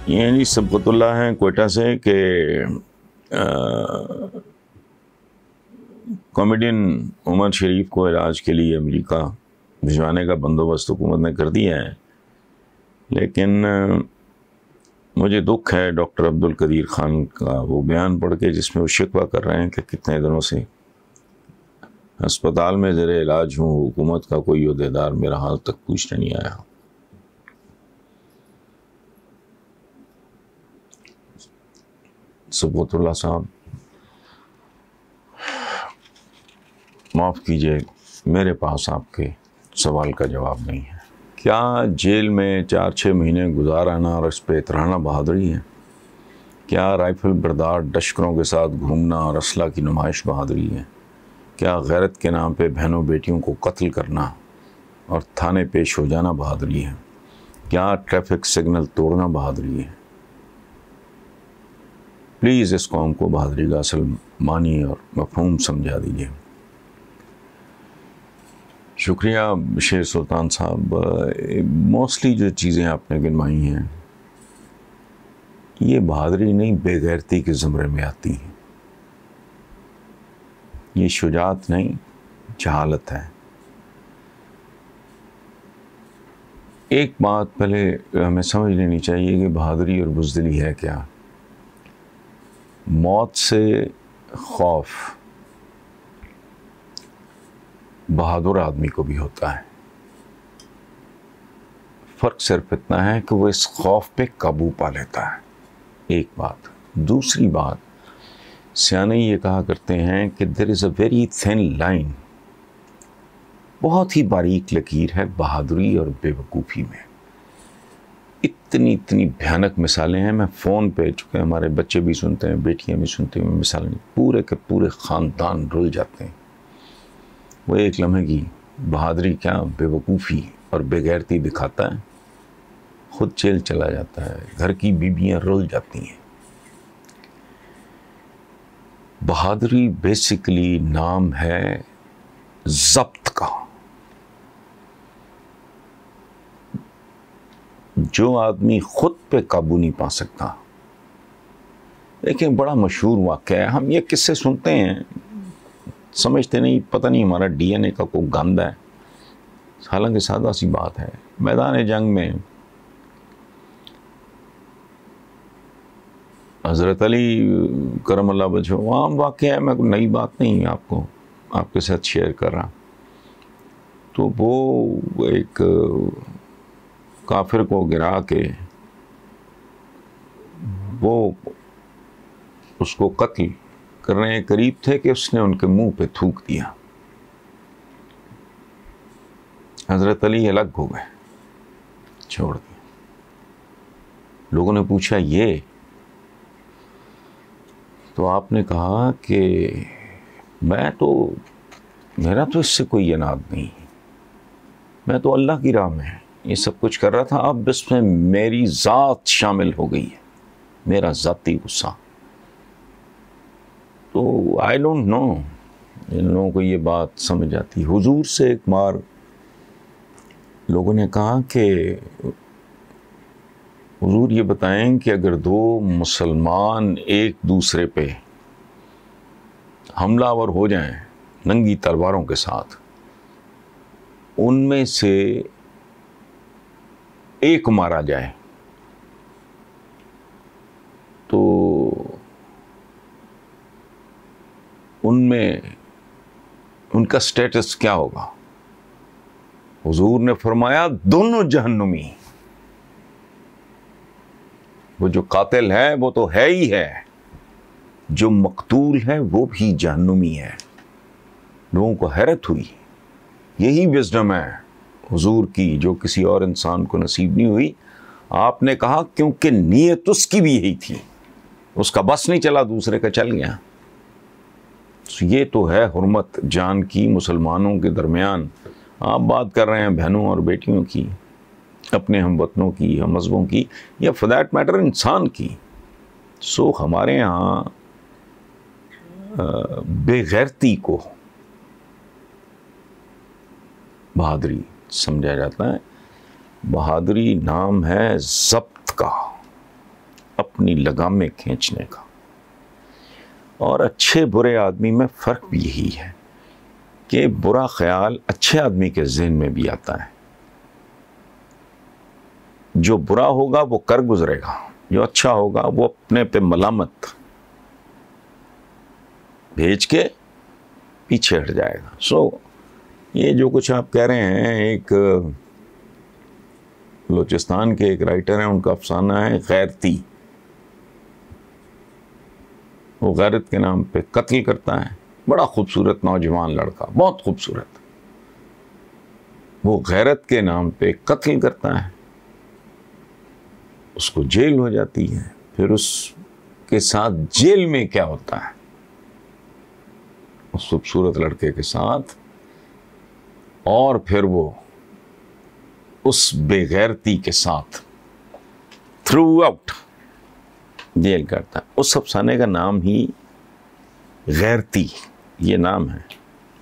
یہ جی سبقت اللہ ہیں کوئٹہ سے کہ کامیڈین عمر شریف کو علاج کے لیے امریکہ بھجوانے کا بندوبست حکومت نے کر دیا ہے، لیکن مجھے دکھ ہے ڈاکٹر عبدالقدیر خان کا وہ بیان پڑھ کے، جس میں وہ شکوہ کر رہے ہیں کہ کتنے دنوں سے ہسپتال میں زیر علاج ہوں، حکومت کا کوئی عہدیدار میرا حال تک پوچھنے نہیں آیا۔ سبقت اللہ صاحب معاف کیجئے، میرے پاس آپ کے سوال کا جواب نہیں ہے۔ کیا جیل میں 4-6 مہینے گزارانا اور اس پہ اترانا بہادری ہے؟ کیا رائفل بردار لشکروں کے ساتھ گھومنا اور اسلحہ کی نمائش بہادری ہے؟ کیا غیرت کے نام پہ بہنوں بیٹیوں کو قتل کرنا اور تھانے پیش ہو جانا بہادری ہے؟ کیا ٹریفک سگنل توڑنا بہادری ہے؟ پلیز اس قوم کو بہادری کا اصل معنی اور مفہوم سمجھا دیجیے۔ شکریہ شیر سلطان صاحب۔ موسٹلی جو چیزیں آپ نے گنوائی ہیں یہ بہادری نہیں، بے غیرتی کے زمرے میں آتی ہیں۔ یہ شجاعت نہیں، جہالت ہے۔ ایک بات پہلے ہمیں سمجھ لینی چاہیے کہ بہادری اور بزدلی ہے کیا۔ موت سے خوف بہادر آدمی کو بھی ہوتا ہے، فرق صرف اتنا ہے کہ وہ اس خوف پہ قابو پا لیتا ہے، ایک بات۔ دوسری بات، سیانے یہ کہا کرتے ہیں کہ there is a very thin line، بہت ہی باریک لکیر ہے بہادری اور بے وقوفی میں۔ اتنی بھیانک مثالیں ہیں، میں فون پہ، چونکہ ہمارے بچے بھی سنتے ہیں، بیٹیاں بھی سنتے ہیں، مثالیں پورے کے پورے خاندان رل جاتے ہیں۔ وہ ایک لمحے کی بہادری کیا بے وقوفی اور بے غیرتی دکھاتا ہے، خود جیل چلا جاتا ہے، گھر کی بیویاں رل جاتی ہیں۔ بہادری بیسیکلی نام ہے ضبط کا۔ جو آدمی خود پہ قابو نہیں پا سکتا، لیکن بڑا مشہور واقعہ ہے، ہم یہ قصے سنتے ہیں، سمجھتے نہیں، پتہ نہیں ہمارا ڈی این اے کا کوئی گند ہے، حالانکہ سادہ سی بات ہے۔ میدان جنگ میں حضرت علی کرم اللہ وجہہ، عام واقعہ ہے، میں کوئی نئی بات نہیں آپ کے ساتھ شیئر کر رہا۔ تو وہ ایک کافر کو گرا کے وہ اس کو قتل کرنے کے قریب تھے کہ اس نے ان کے منہ پہ تھوک دیا۔ حضرت علی الگ ہو گئے، چھوڑ دیا۔ لوگوں نے پوچھا یہ؟ تو آپ نے کہا کہ میرا تو اس سے کوئی یناد نہیں، میں تو اللہ کی راہ میں یہ سب کچھ کر رہا تھا، اب اس میں میری ذات شامل ہو گئی ہے، میرا ذاتی غصہ۔ تو آئی ڈونٹ نو ان لوگوں کو یہ بات سمجھ آتی۔ حضور سے ایک بار لوگوں نے کہا کہ حضور یہ بتائیں کہ اگر دو مسلمان ایک دوسرے پہ حملہ آور ہو جائیں ننگی تلواروں کے ساتھ، ان میں سے ایک مارا جائے تو ان کا سٹیٹس کیا ہوگا؟ حضور نے فرمایا دونوں جہنمی۔ وہ جو قاتل ہے وہ تو ہے ہی ہے، جو مقتول ہے وہ بھی جہنمی ہے۔ لوگوں کو حیرت ہوئی، یہی وزڈم ہے حضور کی جو کسی اور انسان کو نصیب نہیں ہوئی۔ آپ نے کہا کیونکہ نیت اس کی بھی یہی تھی، اس کا بس نہیں چلا، دوسرے کا چل گیا۔ یہ تو ہے حرمت جان کی مسلمانوں کے درمیان۔ آپ بات کر رہے ہیں بہنوں اور بیٹیوں کی، اپنے ہم وطنوں کی، ہم مذہبوں کی، یا فار دیٹ میٹر انسان کی۔ سو ہمارے یہاں بے غیرتی کو بہادری سمجھا جاتا ہے۔ بہادری نام ہے ضبط کا۔ اپنی لگامیں کھینچنے کا. اور اچھے برے آدمی میں فرق بھی یہی ہے کہ برا خیال اچھے آدمی کے ذہن میں بھی آتا ہے. جو برا ہوگا وہ کر گزرے گا، جو اچھا ہوگا وہ اپنے پہ ملامت بھیج کے پیچھے ہٹ جائے گا. سو یہ جو کچھ آپ کہہ رہے ہیں، ایک بلوچستان کے ایک رائٹر ہیں، ان کا افسانہ ہے غیرتی. وہ غیرت کے نام پہ قتل کرتا ہے. بڑا خوبصورت نوجوان لڑکا، بہت خوبصورت. وہ غیرت کے نام پہ قتل کرتا ہے، اس کو جیل ہو جاتی ہے. پھر اس کے ساتھ جیل میں کیا ہوتا ہے اس خوبصورت لڑکے کے ساتھ، اور پھر وہ اس بے غیرتی کے ساتھ تھرو آؤٹ جیل کرتا ہے. اس افسانے کا نام ہی غیرتی یہ نام ہے.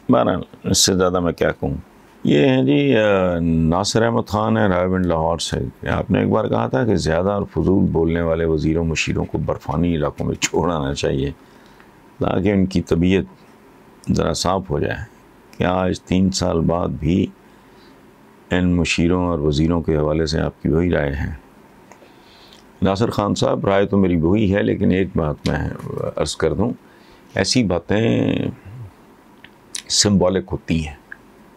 بہرحال اس سے زیادہ میں کیا کہوں. یہ ہے جی ناصر احمد خان ہے رائے بنڈ لاہور سے. آپ نے ایک بار کہا تھا کہ زیادہ اور فضول بولنے والے وزیروں مشیروں کو برفانی علاقوں میں چھوڑانا چاہیے تاکہ ان کی طبیعت ذرا صاف ہو جائے. کہ آج 3 سال بعد بھی ان مشیروں اور وزیروں کے حوالے سے آپ کی وہی رائے ہے. ناصر خان صاحب، رائے تو میری وہی ہے، لیکن ایک بات میں عرض کر دوں، ایسی باتیں سمبولک ہوتی ہیں.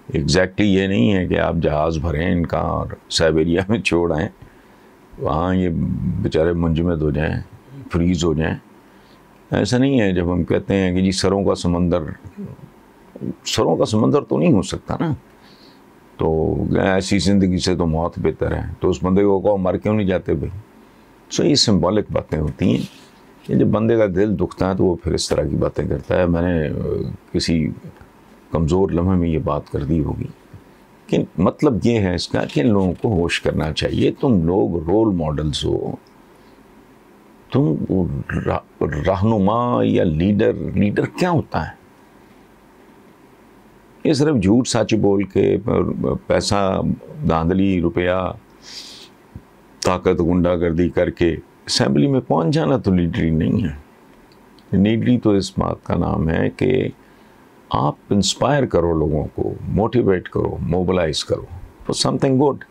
ایگزیکٹلی یہ نہیں ہے کہ آپ جہاز بھریں ان کا اور سائبیریا میں چھوڑ آئیں، وہاں یہ بیچارے منجمد ہو جائیں، فریز ہو جائیں. ایسا نہیں ہے. جب ہم کہتے ہیں کہ جی سروں کا سمندر تو نہیں ہو سکتا نا، تو ایسی زندگی سے تو موت بہتر ہے، تو اس بندے کو کہو مر کیوں نہیں جاتے بھائی. سو یہ سمبولک باتیں ہوتی ہیں کہ جب بندے کا دل دکھتا ہے تو وہ پھر اس طرح کی باتیں کرتا ہے. میں نے کسی کمزور لمحے میں یہ بات کر دی ہوگی کہ مطلب یہ ہے اس کا کہ ان لوگوں کو ہوش کرنا چاہیے. تم لوگ رول ماڈلز ہو، تم رہنما یا لیڈر کیا ہوتا ہے؟ یہ صرف جھوٹ سچ بول کے پیسہ دھاندلی روپیہ طاقت گنڈا گردی کر کے اسمبلی میں پہنچ جانا تو لیڈری نہیں ہے. لیڈری تو اس بات کا نام ہے کہ آپ انسپائر کرو لوگوں کو، موٹیویٹ کرو، موبلائز کرو فار سم تھنگ گڈ.